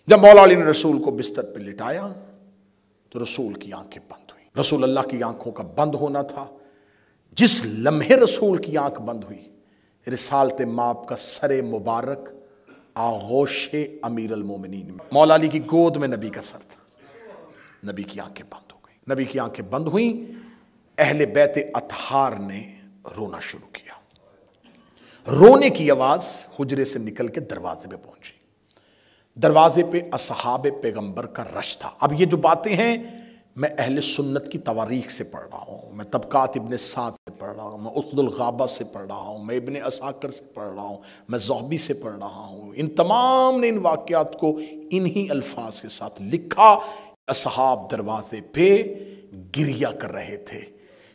جب مولا علی نے رسول کو بستر پہ لٹایا تو رسول کی آنکھیں بند ہوئی۔ رسول اللہ کی آنکھوں کا بند ہونا تھا۔ جس لمحے رسول کی آنکھ بند ہوئی، رسالت مآب کا سر مبارک آغوش امیر المومنین میں، مولا علی کی گود میں نبی کا سر تھا۔ نبی کی آنکھیں بند ہو گئی۔ نبی کی آنکھیں بند ہوئیں، اہل بیت اطہار نے رونا شروع کیا۔ رونے کی آواز حجرے سے نکل کے دروازے پہ پہنچی۔ دروازے پہ اصحاب پیغمبر کا رش تھا۔ اب یہ جو باتیں ہیں میں اہل سنت کی تواریخ سے پڑھ رہا ہوں، میں طبقات ابن سعد سے پڑھ رہا ہوں، میں اسد الغابہ سے پڑھ رہا ہوں، میں ابن عساکر سے پڑھ رہا ہوں، میں زہبی سے پڑھ رہا ہوں۔ ان تمام نے ان واقعات کو انہی الفاظ کے ساتھ لکھا۔ اصحاب دروازے پہ گریہ کر رہے تھے،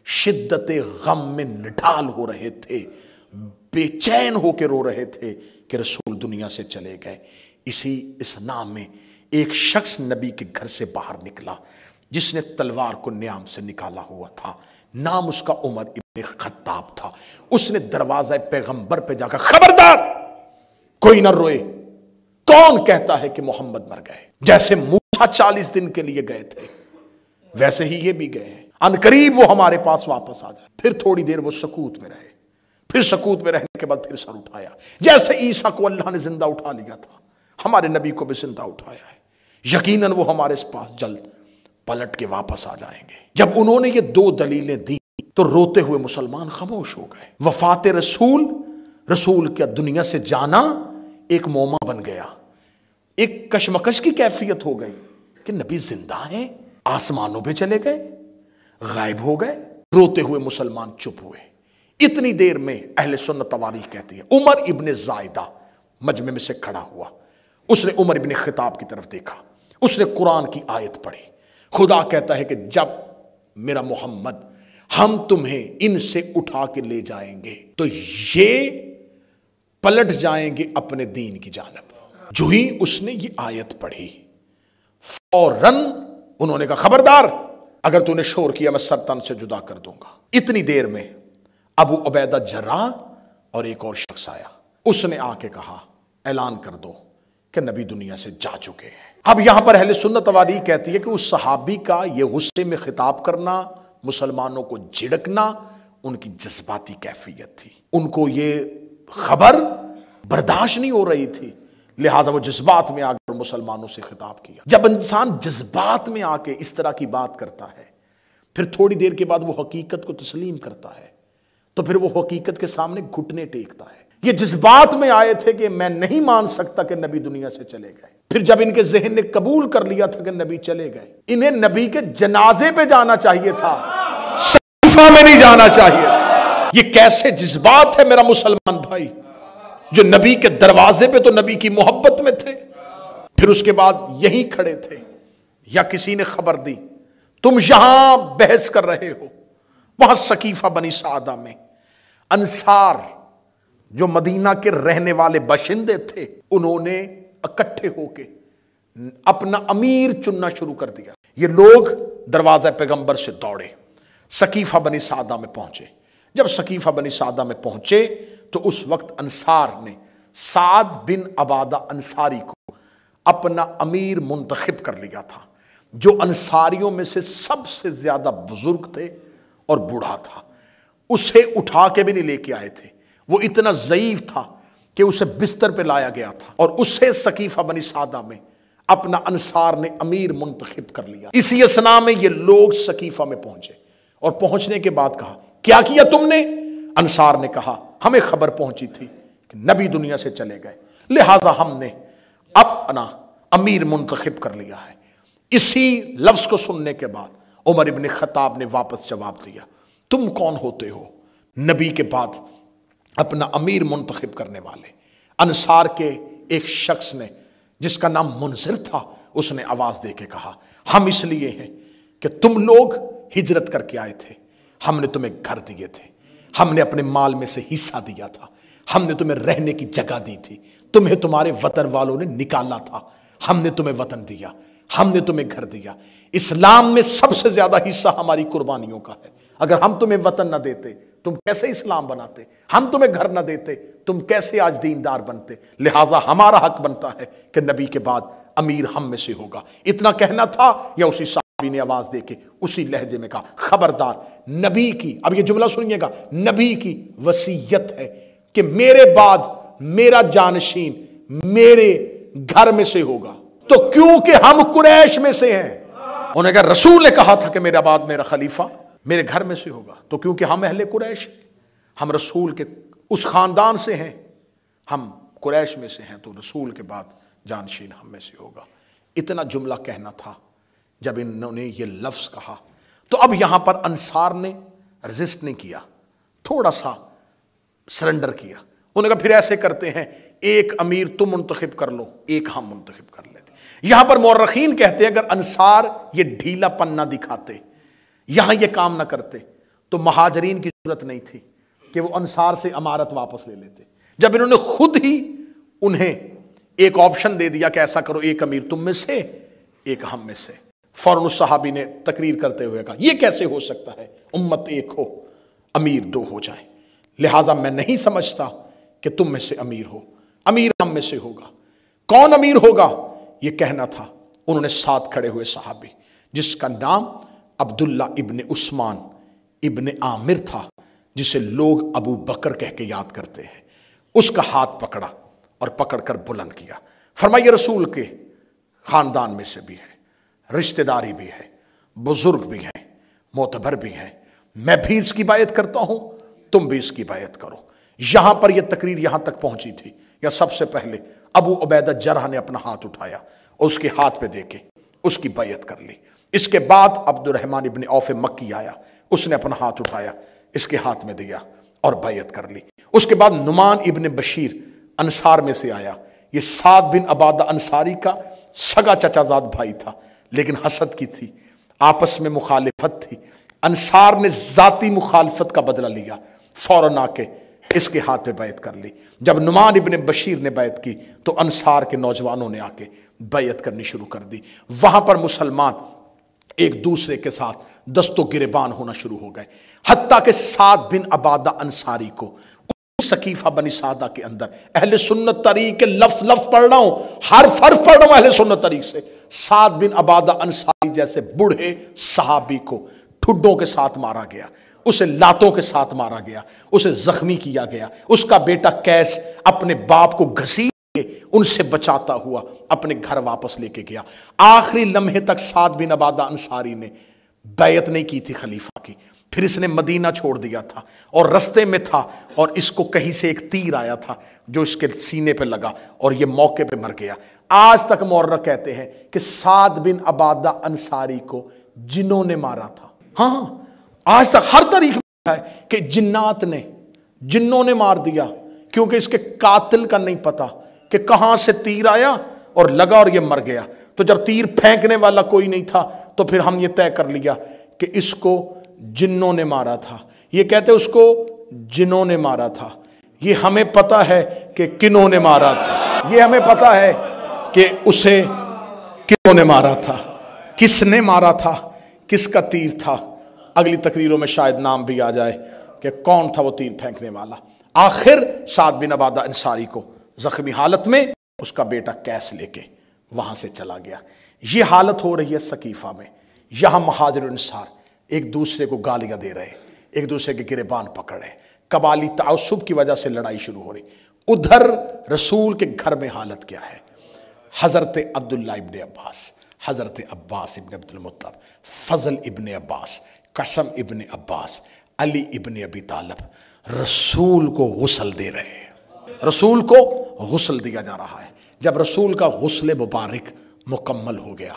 شدت غم میں نڈھال ہو رہے تھے، بے چین ہو کے رو رہے تھے کہ رسول دنیا سے چلے گئے۔ اسی اثناء میں ایک شخص نبی کے گھر سے باہر نکلا جس نے تلوار کو نیام سے نکالا ہوا تھا۔ نام اس کا عمر ابن خطاب تھا۔ اس نے دروازہ پیغمبر پہ جا کر خبردار کوئی نہ روئے، کون کہتا ہے کہ محمد مر گئے؟ جیسے موسیٰ 40 دن کے لیے گئے تھے ویسے ہی یہ بھی گئے ہیں، ان قریب وہ ہمارے پاس واپس آ جائے۔ پھر تھوڑی دیر وہ سکوت میں رہے، پھر سکوت میں رہنے کے بعد پھر سر اٹھایا۔ جیسے عیسیٰ کو اللہ نے زندہ اٹھا لیا تھا، ہمارے نبی کو بھی زندہ اٹھایا ہے، یقیناً وہ ہمارے پاس جلد پلٹ کے واپس آ جائیں گے۔ جب انہوں نے یہ دو دلیلیں دی تو روتے ہوئے مسلمان خاموش ہو گئے۔ وفات رسول کا دنیا سے جانا ایک موما بن گیا، ایک کشمکش کی کیفیت ہو گئی کہ نبی زندہ ہیں، آسمانوں پہ چلے گئے، غائب ہو گئے۔ روتے ہوئے مسلمان چپ ہوئے۔ اتنی دیر میں اہل سنت تواریخ کہتی ہے عمر ابن زائدہ مجمع میں سے کھڑا ہوا۔ اس نے عمر ابن خطاب کی طرف دیکھا، اس نے قرآن کی آیت پڑھی۔ خدا کہتا ہے کہ جب میرا محمد ہم تمہیں ان سے اٹھا کے لے جائیں گے تو یہ پلٹ جائیں گے اپنے دین کی جانب۔ جو ہی اس نے یہ آیت پڑھی فوراً انہوں نے کہا خبردار، اگر تو نے شور کیا میں سر تن سے جدا کر دوں گا۔ اتنی دیر میں ابو عبیدہ جراح اور ایک اور شخص آیا، اس نے آ کے کہا اعلان کر دو کہ نبی دنیا سے جا چکے ہیں۔ اب یہاں پر اہل سنت تواریخ کہتی ہے کہ اس صحابی کا یہ غصے میں خطاب کرنا، مسلمانوں کو جھڑکنا ان کی جذباتی کیفیت تھی۔ ان کو یہ خبر برداشت نہیں ہو رہی تھی، لہٰذا وہ جذبات میں آ کر مسلمانوں سے خطاب کیا۔ جب انسان جذبات میں آ کے اس طرح کی بات کرتا ہے پھر تھوڑی دیر کے بعد وہ حقیقت کو تسلیم کرتا ہے تو پھر وہ حقیقت کے سامنے گھٹنے ٹیکتا ہے۔ یہ جذبات میں آئے تھے کہ میں نہیں مان سکتا کہ نبی دنیا سے چلے گئے۔ پھر جب ان کے ذہن نے قبول کر لیا تھا کہ نبی چلے گئے، انہیں نبی کے جنازے پہ جانا چاہیے تھا، صحیفہ میں نہیں جانا چاہیے تھا۔ یہ کیسے جذبات ہے میرا مسلمان بھائی، جو نبی کے دروازے پہ تو نبی کی محبت میں تھے، پھر اس کے بعد یہیں کھڑے تھے یا کسی نے خبر دی تم یہاں بحث کر رہے ہو۔ وہاں ثقیفہ بنی سعدہ میں انصار جو مدینہ کے رہنے والے باشندے تھے انہوں نے اکٹھے ہو کے اپنا امیر چننا شروع کر دیا۔ یہ لوگ دروازہ پیغمبر سے دوڑے، ثقیفہ بنی سعدہ میں پہنچے۔ جب ثقیفہ بنی سعدہ میں پہنچے تو اس وقت انصار نے سعد بن عبادہ انصاری کو اپنا امیر منتخب کر لیا تھا، جو انصاریوں میں سے سب سے زیادہ بزرگ تھے اور بوڑھا تھا۔ اسے اٹھا کے بھی نہیں لے کے آئے تھے، وہ اتنا ضعیف تھا کہ اسے بستر پہ لایا گیا تھا اور اسے ثقیفہ بنی سعدہ میں اپنا انصار نے امیر منتخب کر لیا۔ اسی اثناء میں یہ لوگ ثقیفہ میں پہنچے اور پہنچنے کے بعد کہا کیا کیا تم نے؟ انصار نے کہا ہمیں خبر پہنچی تھی کہ نبی دنیا سے چلے گئے، لہٰذا ہم نے اپنا امیر منتخب کر لیا ہے۔ اسی لفظ کو سننے کے بعد عمر ابن خطاب نے واپس جواب دیا تم کون ہوتے ہو نبی کے بعد اپنا امیر منتخب کرنے والے؟ انصار کے ایک شخص نے جس کا نام منذر تھا اس نے آواز دے کے کہا ہم اس لیے ہیں کہ تم لوگ ہجرت کر کے آئے تھے، ہم نے تمہیں گھر دیے تھے، ہم نے اپنے مال میں سے حصہ دیا تھا، ہم نے تمہیں رہنے کی جگہ دی تھی، تمہیں تمہارے وطن والوں نے نکالا تھا، ہم نے تمہیں وطن دیا، ہم نے تمہیں گھر دیا۔ اسلام میں سب سے زیادہ حصہ ہماری قربانیوں کا ہے، اگر ہم تمہیں وطن نہ دیتے تم کیسے اسلام بناتے, ہم تمہیں گھر نہ دیتے, تم کیسے آج دیندار بنتے, لہٰذا ہمارا حق بنتا ہے کہ نبی کے بعد امیر ہم میں سے ہوگا. اتنا کہنا تھا یا اسی صحابی نے آواز دے کے اسی لہجے میں کہا خبردار, نبی کی, اب یہ جملہ سنیے گا, نبی کی وصیت ہے کہ میرے بعد میرا جانشین میرے گھر میں سے ہوگا. تو کیونکہ ہم قریش میں سے ہیں, انہوں نے کہا رسول نے کہا تھا کہ میرے بعد میرا خلیفہ میرے گھر میں سے ہوگا, تو کیونکہ ہم اہل قریش ہیں, ہم رسول کے اس خاندان سے ہیں, ہم قریش میں سے ہیں, تو رسول کے بعد جانشین ہم میں سے ہوگا. اتنا جملہ کہنا تھا. جب انہوں نے یہ لفظ کہا تو اب یہاں پر انصار نے ریزسٹ نہیں کیا, تھوڑا سا سرنڈر کیا. انہوں نے کہا پھر ایسے کرتے ہیں, ایک امیر تم منتخب کر لو, ایک ہم منتخب کر لیتے. یہاں پر مورخین کہتے ہیں اگر انصار یہ ڈھیلا پن نہ دکھاتے, یہاں یہ کام نہ کرتے, تو مہاجرین کی ضرورت نہیں تھی کہ وہ انصار سے امارت واپس لے لیتے. جب انہوں نے خود ہی انہیں ایک آپشن دے دیا کہ ایسا کرو, ایک امیر تم میں سے ایک ہم میں سے, فوراً اس صحابی نے تقریر کرتے ہوئے کہا یہ کیسے ہو سکتا ہے, امت ایک ہو امیر دو ہو جائیں, لہٰذا میں نہیں سمجھتا کہ تم میں سے امیر ہو, امیر ہم میں سے ہوگا. کون امیر ہوگا یہ کہنا تھا. انہوں نے ساتھ کھڑے ہوئے صحابی جس کا نام عبداللہ ابن عثمان ابن عامر تھا, جسے لوگ ابو بکر کہہ کے یاد کرتے ہیں, اس کا ہاتھ پکڑا اور پکڑ کر بلند کیا. فرمایا رسول کے خاندان میں سے بھی ہے, رشتہ داری بھی ہے, بزرگ بھی ہیں, معتبر بھی ہیں, میں بھی اس کی بیعت کرتا ہوں, تم بھی اس کی بیعت کرو. یہاں پر یہ تقریر یہاں تک پہنچی تھی یا سب سے پہلے ابو عبیدہ جرح نے اپنا ہاتھ اٹھایا اور اس کے ہاتھ پہ دے کے اس کی بیعت کر لی. اس کے بعد عبد الرحمن ابن عوف مکی آیا, اس نے اپنا ہاتھ اٹھایا, اس کے ہاتھ میں دیا اور بیعت کر لی. اس کے بعد نعمان ابن بشیر انصار میں سے آیا. یہ سعد بن عبادہ انصاری کا سگا چچا زاد بھائی تھا, لیکن حسد کی تھی, آپس میں مخالفت تھی. انصار نے ذاتی مخالفت کا بدلہ لیا, فوراً آ کے اس کے ہاتھ پہ بیعت کر لی. جب نعمان ابن بشیر نے بیعت کی تو انصار کے نوجوانوں نے آ کے بیعت کرنی شروع کر دی. وہاں پر مسلمان ایک دوسرے کے ساتھ دست و گریبان ہونا شروع ہو گئے, حتیٰ کہ سعد بن عبادہ انصاری کو سقیفہ بنی سعدہ کے اندر اہل سنت طریق کے لفظ پڑھ رہا ہوں, حرف پڑھ رہا ہوں اہل سنت طریق سے, سعد بن عبادہ انصاری جیسے بوڑھے صحابی کو ٹھڈوں کے ساتھ مارا گیا, اسے لاتوں کے ساتھ مارا گیا, اسے زخمی کیا گیا. اس کا بیٹا قیس اپنے باپ کو گھسیٹ کے ان سے بچاتا ہوا اپنے گھر واپس لے کے گیا. آخری لمحے تک سعد بن عبادہ انصاری نے بیعت نہیں کی تھی خلیفہ کی. پھر اس نے مدینہ چھوڑ دیا تھا اور رستے میں تھا اور اس کو کہیں سے ایک تیر آیا تھا جو اس کے سینے پہ لگا اور یہ موقع پہ مر گیا. آج تک مورخ کہتے ہیں کہ سعد بن عبادہ انصاری کو جنوں نے مارا تھا. ہاں آج تک ہر طریقے ہے کہ جنوں نے مار دیا, کیونکہ اس کے قاتل کا نہیں پتا کہ کہاں سے تیر آیا اور لگا اور یہ مر گیا. تو جب تیر پھینکنے والا کوئی نہیں تھا تو پھر ہم یہ طے کر لیا کہ اس کو جنوں نے مارا تھا. یہ کہتے اس کو جنوں نے مارا تھا, یہ ہمیں پتا ہے کہ کنوں نے مارا تھا, یہ ہمیں پتا ہے کہ اسے کنوں نے مارا تھا, کس نے مارا تھا, کس کا تیر تھا. اگلی تقریروں میں شاید نام بھی آ جائے کہ کون تھا وہ تیر پھینکنے والا. آخر سعد بن عبادہ انصاری کو زخمی حالت میں اس کا بیٹا قیس لے کے وہاں سے چلا گیا. یہ حالت ہو رہی ہے سقیفہ میں. یہاں مہاجر انصار ایک دوسرے کو گالیاں دے رہے, ایک دوسرے کے گریبان پکڑ رہے, قبالی تعصب کی وجہ سے لڑائی شروع ہو رہی. ادھر رسول کے گھر میں حالت کیا ہے؟ حضرت عبداللہ ابن عباس, حضرت عباس ابن عبد المطلب, فضل ابن عباس, قسم ابن عباس, علی ابن ابی طالب رسول کو غسل دے رہے ہیں. رسول کو غسل دیا جا رہا ہے. جب رسول کا غسل مبارک مکمل ہو گیا,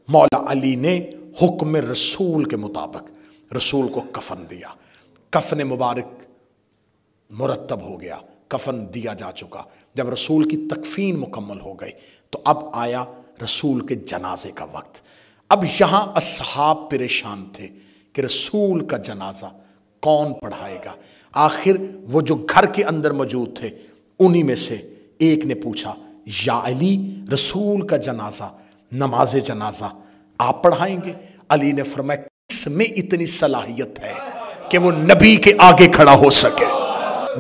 مولا علی نے حکم رسول کے مطابق رسول کو کفن دیا. کفن مبارک مرتب ہو گیا, کفن دیا جا چکا. جب رسول کی تکفین مکمل ہو گئی تو اب آیا رسول کے جنازے کا وقت. اب یہاں اصحاب پریشان تھے کہ رسول کا جنازہ کون پڑھائے گا. آخر وہ جو گھر کے اندر موجود تھے انہی میں سے ایک نے پوچھا, یا علی رسول کا جنازہ, نماز جنازہ آپ پڑھائیں گے؟ علی نے فرمایا کس میں اتنی صلاحیت ہے کہ وہ نبی کے آگے کھڑا ہو سکے.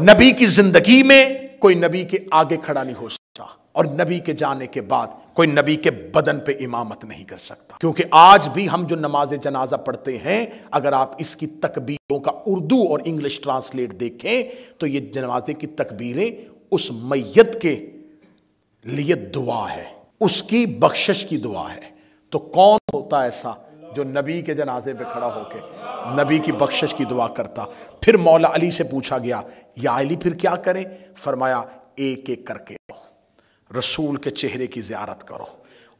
نبی کی زندگی میں کوئی نبی کے آگے کھڑا نہیں ہو سکتا، اور نبی کے جانے کے بعد کوئی نبی کے بدن پہ امامت نہیں کر سکتا. کیونکہ آج بھی ہم جو نماز جنازہ پڑھتے ہیں، اگر آپ اس کی تکبیروں کا اردو اور انگلش ٹرانسلیٹ دیکھیں تو یہ جنازے کی تکبیریں اس میت کے لیے دعا ہے، اس کی بخشش کی دعا ہے. تو کون ہوتا ایسا جو نبی کے جنازے پہ کھڑا ہو کے نبی کی بخشش کی دعا کرتا؟ پھر مولا علی سے پوچھا گیا، یا علی پھر کیا کریں؟ فرمایا ایک ایک کر کے رسول کے چہرے کی زیارت کرو،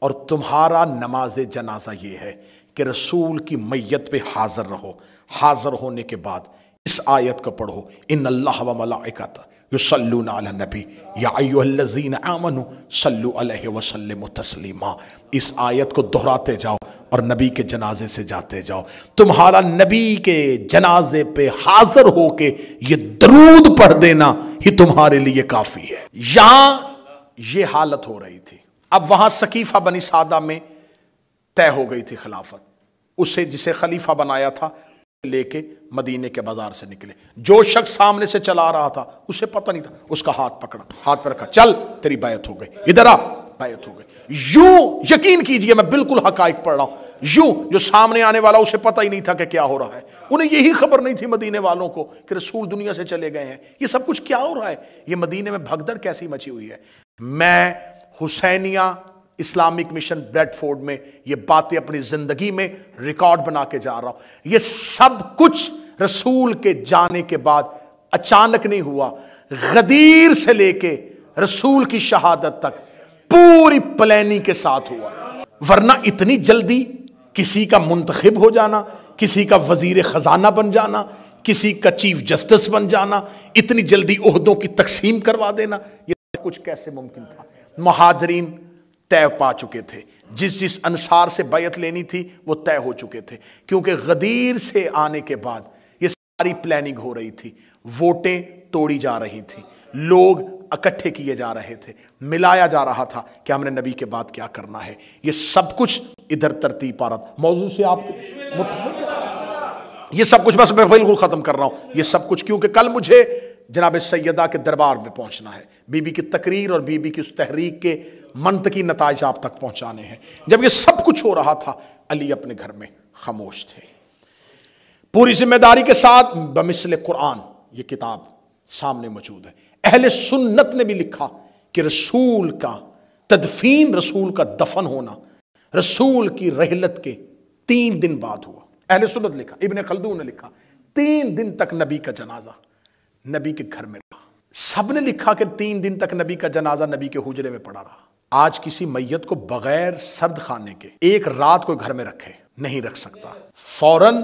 اور تمہارا نماز جنازہ یہ ہے کہ رسول کی میت پہ حاضر رہو. حاضر ہونے کے بعد اس آیت کو پڑھو، ان اللہ و ملائکۃ یصلون علی النبی یا ایھا الذین آمنوا صلوا علیہ وسلموا تسلیما. اس آیت کو دہراتے جاؤ اور نبی کے جنازے سے جاتے جاؤ. تمہارا نبی کے جنازے پہ حاضر ہو کے یہ درود پڑھ دینا ہی تمہارے لیے کافی ہے. یہاں یہ حالت ہو رہی تھی. اب وہاں سقیفہ بنی سعدہ میں طے ہو گئی تھی خلافت. اسے جسے خلیفہ بنایا تھا لے کے مدینے کے بازار سے نکلے. جو شخص سامنے سے چلا رہا تھا اسے پتہ نہیں تھا، اس کا ہاتھ پکڑا، ہاتھ پر رکھا، چل تیری بیعت ہو گئی، ادھر آ، بیعت ہو گئی. یوں یقین کیجئے میں بالکل حقائق پڑھ رہا ہوں. یوں جو سامنے آنے والا اسے پتہ ہی نہیں تھا کہ کیا ہو رہا ہے. انہیں یہی خبر نہیں تھی مدینے والوں کو کہ رسول دنیا سے چلے گئے ہیں. یہ سب کچھ کیا ہو رہا ہے؟ یہ مدینے میں بھگدڑ کیسی مچی ہوئی ہے؟ میں حسینیہ اسلامک مشن بریڈ فورڈ میں یہ باتیں اپنی زندگی میں ریکارڈ بنا کے جا رہا ہوں. یہ سب کچھ رسول کے جانے کے بعد اچانک نہیں ہوا. غدیر سے لے کے رسول کی شہادت تک پوری پلاننگ کے ساتھ ہوا. ورنہ اتنی جلدی کسی کا منتخب ہو جانا، کسی کا وزیر خزانہ بن جانا، کسی کا چیف جسٹس بن جانا، اتنی جلدی عہدوں کی تقسیم کروا دینا، یہ کچھ کیسے ممکن تھا؟ مہاجرین طے پا چکے تھے، جس انصار سے بیعت لینی تھی وہ طے ہو چکے تھے. کیونکہ غدیر سے آنے کے بعد یہ ساری پلاننگ ہو رہی تھی. ووٹیں توڑی جا رہی تھی، لوگ اکٹھے کیے جا رہے تھے، ملایا جا رہا تھا کہ ہم نے نبی کے بعد کیا کرنا ہے. یہ سب کچھ ادھر ترتیب پا رہا تھا. موضوع سے آپ متفق ہیں؟ یہ سب کچھ بس میں بالکل ختم کر رہا ہوں. یہ سب کچھ کیونکہ کل مجھے جناب سیدہ کے دربار میں پہنچنا ہے. بی بی کی تقریر اور بی بی کی اس تحریک کے منطقی نتائج آپ تک پہنچانے ہیں. جب یہ سب کچھ ہو رہا تھا علی اپنے گھر میں خاموش تھے. پوری ذمہ داری کے ساتھ بمثل قرآن یہ کتاب سامنے موجود ہے. اہل سنت نے بھی لکھا کہ رسول کا تدفین، رسول کا دفن ہونا رسول کی رحلت کے 3 دن بعد ہوا. اہل سنت لکھا، ابن خلدون نے لکھا 3 دن تک نبی کا جنازہ نبی کے گھر میں رہا. سب نے لکھا کہ 3 دن تک نبی کا جنازہ نبی کے حجرے میں پڑا رہا. آج کسی میت کو بغیر سرد خانے کے ایک رات کوئی گھر میں رکھے نہیں رکھ سکتا. فوراً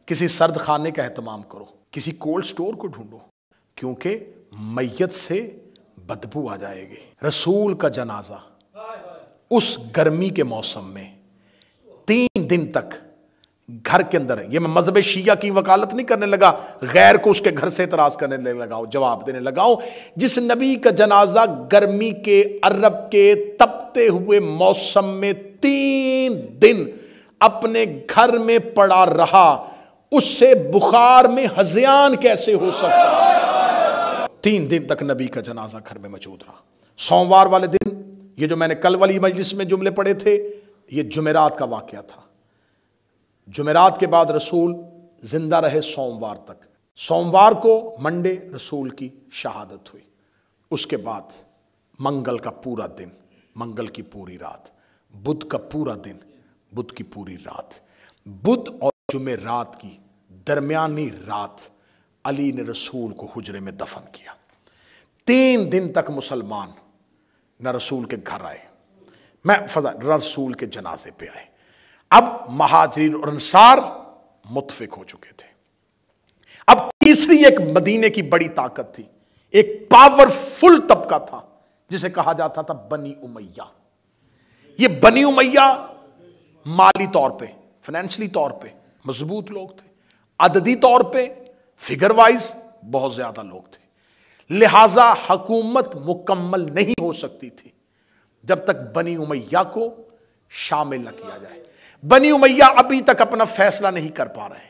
کسی سرد خانے کا اہتمام کرو، کسی کولڈ سٹور کو ڈھونڈو، کیونکہ میت سے بدبو آ جائے گی. رسول کا جنازہ اس گرمی کے موسم میں 3 دن تک گھر کے اندر ہے. یہ میں مذہب شیعہ کی وکالت نہیں کرنے لگا، غیر کو اس کے گھر سے اعتراض کرنے لگاؤ، جواب دینے لگاؤ. جس نبی کا جنازہ گرمی کے عرب کے تپتے ہوئے موسم میں 3 دن اپنے گھر میں پڑا رہا، اس سے بخار میں ہذیان کیسے ہو سکتا؟ 3 دن تک نبی کا جنازہ گھر میں موجود رہا. سوموار والے دن، یہ جو میں نے کل والی مجلس میں جملے پڑھے تھے، یہ جمعرات کا واقعہ تھا. جمعرات کے بعد رسول زندہ رہے سوموار تک. سوموار کو منڈے رسول کی شہادت ہوئی. اس کے بعد منگل کا پورا دن، منگل کی پوری رات، بدھ کا پورا دن، بدھ کی پوری رات، بدھ اور جمعرات کی درمیانی رات علی نے رسول کو حجرے میں دفن کیا. 3 دن تک مسلمان نہ رسول کے گھر آئے، میں رسول کے جنازے پہ آئے. اب مہاجرین اور انصار متفق ہو چکے تھے. اب تیسری ایک مدینے کی بڑی طاقت تھی، ایک پاورفل طبقہ تھا جسے کہا جاتا تھا بنی امیہ. یہ بنی امیہ مالی طور پہ، فائنینشلی طور پہ مضبوط لوگ تھے، عددی طور پہ فگر وائز بہت زیادہ لوگ تھے. لہٰذا حکومت مکمل نہیں ہو سکتی تھی جب تک بنی امیہ کو شامل نہ کیا جائے. بنی امیہ ابھی تک اپنا فیصلہ نہیں کر پا رہے.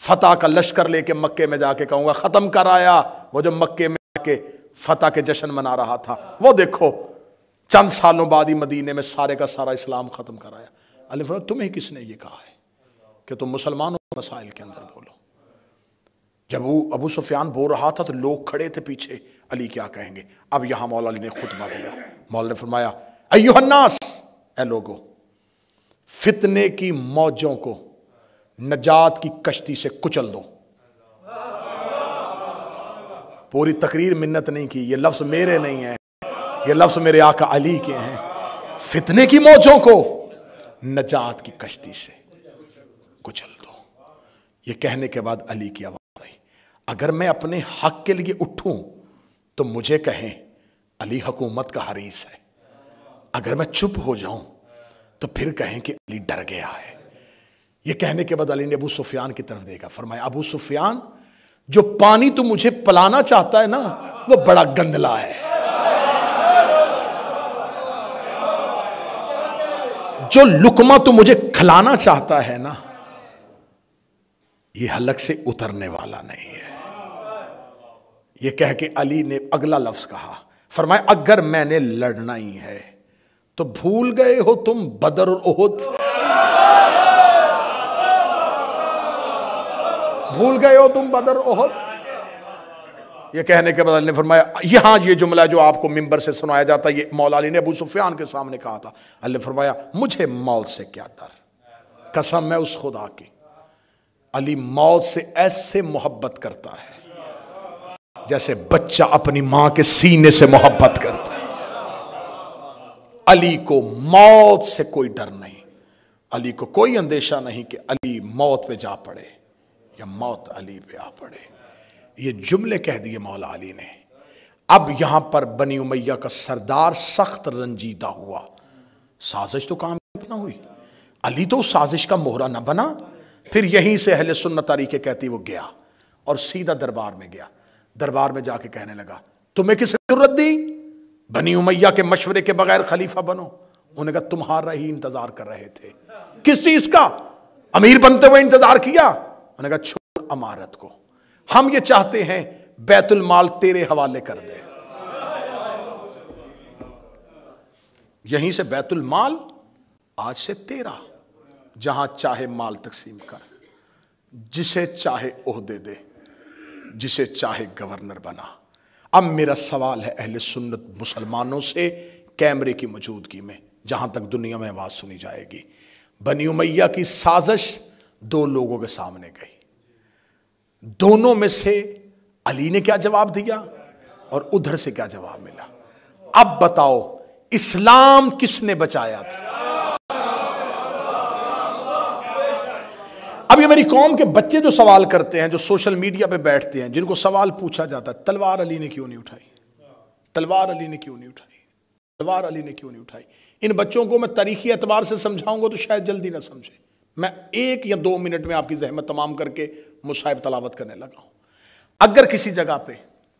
فتح کا لشکر لے کے مکے میں جا کے کہوں گا ختم کر آیا وہ جو مکے میں آ کے فتح کے جشن منا رہا تھا، وہ دیکھو چند سالوں بعد ہی مدینے میں سارے کا سارا اسلام ختم کر آیا۔ علی فرمایا تمہیں کس نے یہ کہا ہے کہ تم مسلمانوں کے مسائل کے اندر بولو؟ جب وہ ابو سفیان بول رہا تھا تو لوگ کھڑے تھے پیچھے، علی کیا کہیں گے؟ اب یہاں مولا علی نے خطبہ دیا۔ مولا نے فرمایا ایھا الناس، اے لوگو، فتنے کی موجوں کو نجات کی کشتی سے کچل دو۔ پوری تقریر منت نہیں کی، یہ لفظ میرے نہیں ہیں، یہ لفظ میرے آقا علی کے ہیں۔ فتنے کی موجوں کو نجات کی کشتی سے کچل دو۔ یہ کہنے کے بعد علی کی آواز آئی، اگر میں اپنے حق کے لیے اٹھوں تو مجھے کہیں علی حکومت کا حریص ہے، اگر میں چپ ہو جاؤں تو پھر کہیں کہ علی ڈر گیا ہے۔ یہ کہنے کے بعد علی نے ابو سفیان کی طرف دیکھا، فرمایا ابو سفیان، جو پانی تو مجھے پلانا چاہتا ہے نا وہ بڑا گندلا ہے، جو لقمہ تو مجھے کھلانا چاہتا ہے نا یہ حلق سے اترنے والا نہیں ہے۔ یہ کہہ کے علی نے اگلا لفظ کہا، فرمایا اگر میں نے لڑنا ہی ہے تو بھول گئے ہو تم بدر اور احد؟ بھول گئے ہو تم بدر احد؟ یہ کہنے کے بعد علی نے فرمایا یہاں یہ جملہ جو آپ کو ممبر سے سنایا جاتا ہے یہ مولا علی نے ابو سفیان کے سامنے کہا تھا۔ علی نے فرمایا مجھے موت سے کیا ڈر، قسم ہے اس خدا کی، علی موت سے ایسے محبت کرتا ہے جیسے بچہ اپنی ماں کے سینے سے محبت کرتا ہے۔ علی کو موت سے کوئی ڈر نہیں، علی کو کوئی اندیشہ نہیں کہ علی موت پہ جا پڑے یا موت علی پہ آ پڑے۔ یہ جملے کہہ دیے مولا علی نے۔ اب یہاں پر بنی امیہ کا سردار سخت رنجیدہ ہوا، سازش تو کامیاب نہ ہوئی، علی تو اس سازش کا مہرہ نہ بنا۔ پھر یہیں سے اہل سنت طریقے کہتی وہ گیا اور سیدھا دربار میں گیا۔ دربار میں جا کے کہنے لگا تمہیں کس نے جرأت دی بنی امیہ کے مشورے کے بغیر خلیفہ بنو؟ انہوں نے کہا تمہارا ہی انتظار کر رہے تھے۔ کس چیز کا؟ امیر بنتے ہوئے انتظار کیا؟ انہوں نے کہا چھوڑ امارت کو، ہم یہ چاہتے ہیں بیت المال تیرے حوالے کر دے۔ یہیں سے بیت المال آج سے تیرا، جہاں چاہے مال تقسیم کر، جسے چاہے عہدے دے، جسے چاہے گورنر بنا۔ اب میرا سوال ہے اہل سنت مسلمانوں سے کیمرے کی موجودگی میں، جہاں تک دنیا میں آواز سنی جائے گی، بنی امیہ کی سازش دو لوگوں کے سامنے گئی، دونوں میں سے علی نے کیا جواب دیا اور ادھر سے کیا جواب ملا؟ اب بتاؤ اسلام کس نے بچایا تھا؟ اب یہ میری قوم کے بچے جو سوال کرتے ہیں، جو سوشل میڈیا پہ بیٹھتے ہیں، جن کو سوال پوچھا جاتا ہے تلوار علی نے کیوں نہیں اٹھائی، تلوار علی نے کیوں نہیں اٹھائی، تلوار علی نے کیوں نہیں اٹھائی؟ ان بچوں کو میں تاریخی اعتبار سے سمجھاؤں گا تو شاید جلدی نہ سمجھے۔ میں 1 یا 2 منٹ میں آپ کی زحمت تمام کر کے مصاحب تلاوت کرنے لگا ہوں۔ اگر کسی جگہ پہ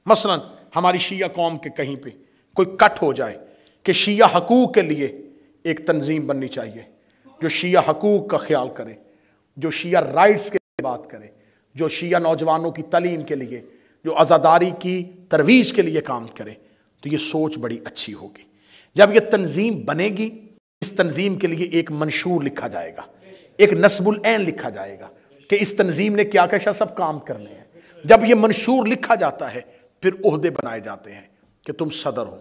مثلا ہماری شیعہ قوم کے کہیں پہ کوئی کٹ ہو جائے کہ شیعہ حقوق کے لیے ایک تنظیم بننی چاہیے، جو شیعہ حقوق کا خیال کرے، جو شیعہ رائٹس کے لیے بات کرے، جو شیعہ نوجوانوں کی تعلیم کے لیے، جو عزاداری کی ترویج کے لیے کام کرے، تو یہ سوچ بڑی اچھی ہوگی۔ جب یہ تنظیم بنے گی، اس تنظیم کے لیے ایک منشور لکھا جائے گا، ایک نصب العین لکھا جائے گا کہ اس تنظیم نے کیا کیا سب کام کرنے ہیں۔ جب یہ منشور لکھا جاتا ہے پھر عہدے بنائے جاتے ہیں کہ تم صدر ہو،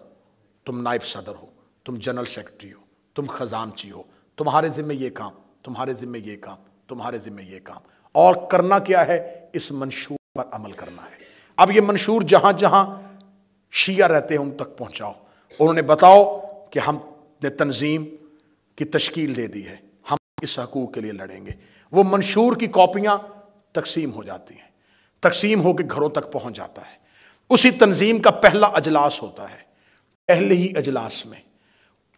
تم نائب صدر ہو، تم جنرل سیکرٹری ہو، تم خزانچی ہو، تمہارے ذمہ یہ کام، تمہارے ذمہ یہ کام، تمہارے ذمہ یہ کام، اور کرنا کیا ہے؟ اس منشور پر عمل کرنا ہے۔ اب یہ منشور جہاں جہاں شیعہ رہتے ہیں ان تک پہنچاؤ، انہوں نے بتاؤ کہ ہم نے تنظیم کی تشکیل دے دی ہے، ہم اس حقوق کے لیے لڑیں گے۔ وہ منشور کی کاپیاں تقسیم ہو جاتی ہیں، تقسیم ہو کے گھروں تک پہنچ جاتا ہے۔ اسی تنظیم کا پہلا اجلاس ہوتا ہے، پہلے ہی اجلاس میں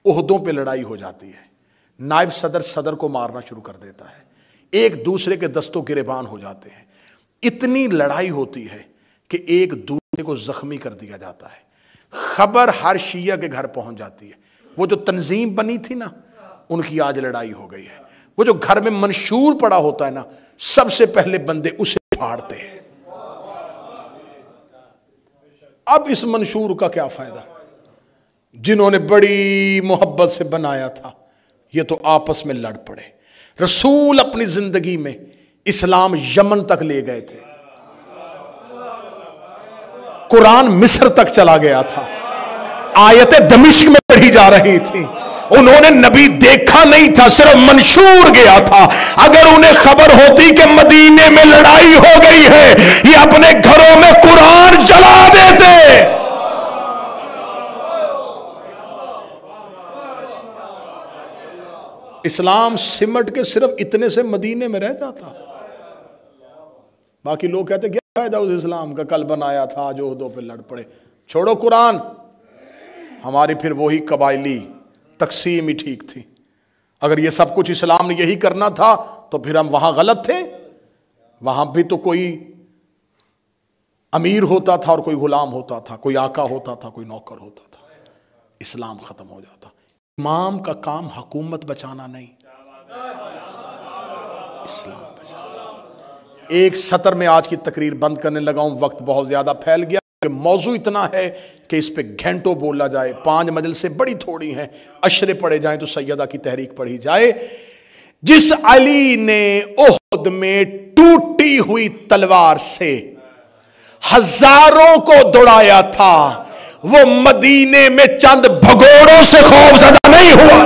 عہدوں پہ لڑائی ہو جاتی ہے، نائب صدر صدر کو مارنا شروع کر دیتا ہے، ایک دوسرے کے دستوں گریبان ہو جاتے ہیں، اتنی لڑائی ہوتی ہے کہ ایک دوسرے کو زخمی کر دیا جاتا ہے۔ خبر ہر شیعہ کے گھر پہنچ جاتی ہے، وہ جو تنظیم بنی تھی نا ان کی آج لڑائی ہو گئی ہے، وہ جو گھر میں منشور پڑا ہوتا ہے نا، سب سے پہلے بندے اسے پھاڑتے ہیں۔ اب اس منشور کا کیا فائدہ؟ جنہوں نے بڑی محبت سے بنایا تھا یہ تو آپس میں لڑ پڑے۔ رسول اپنی زندگی میں اسلام یمن تک لے گئے تھے، قرآن مصر تک چلا گیا تھا، آیتیں دمشق میں پڑھی جا رہی تھی، انہوں نے نبی دیکھا نہیں تھا، صرف منشور گیا تھا۔ اگر انہیں خبر ہوتی کہ مدینے میں لڑائی ہو گئی ہے، یہ اپنے گھروں میں قرآن جلا دیتے۔ اسلام سمٹ کے صرف اتنے سے مدینے میں رہ جاتا، باقی لوگ کہتے کیا فائدہ اس اسلام کا، کل بنایا تھا جو عہدوں پہ لڑ پڑے، چھوڑو قرآن۔ ہماری پھر وہی قبائلی تقسیم ہی ٹھیک تھی۔ اگر یہ سب کچھ اسلام نے یہی کرنا تھا تو پھر ہم وہاں غلط تھے، وہاں بھی تو کوئی امیر ہوتا تھا اور کوئی غلام ہوتا تھا، کوئی آقا ہوتا تھا، کوئی نوکر ہوتا تھا، اسلام ختم ہو جاتا۔ امام کا کام حکومت بچانا نہیں، اسلام بچانا۔ ایک سطر میں آج کی تقریر بند کرنے لگا ہوں، وقت بہت زیادہ پھیل گیا، کہ موضوع اتنا ہے کہ اس پہ گھنٹوں بولا جائے، 5 مجلسیں بڑی تھوڑی ہیں، عشرے پڑھے جائیں تو سیدہ کی تحریک پڑھی جائے۔ جس علی نے احد میں ٹوٹی ہوئی تلوار سے ہزاروں کو دوڑایا تھا، وہ مدینے میں چند بھگوڑوں سے خوف زدہ نہیں ہوا۔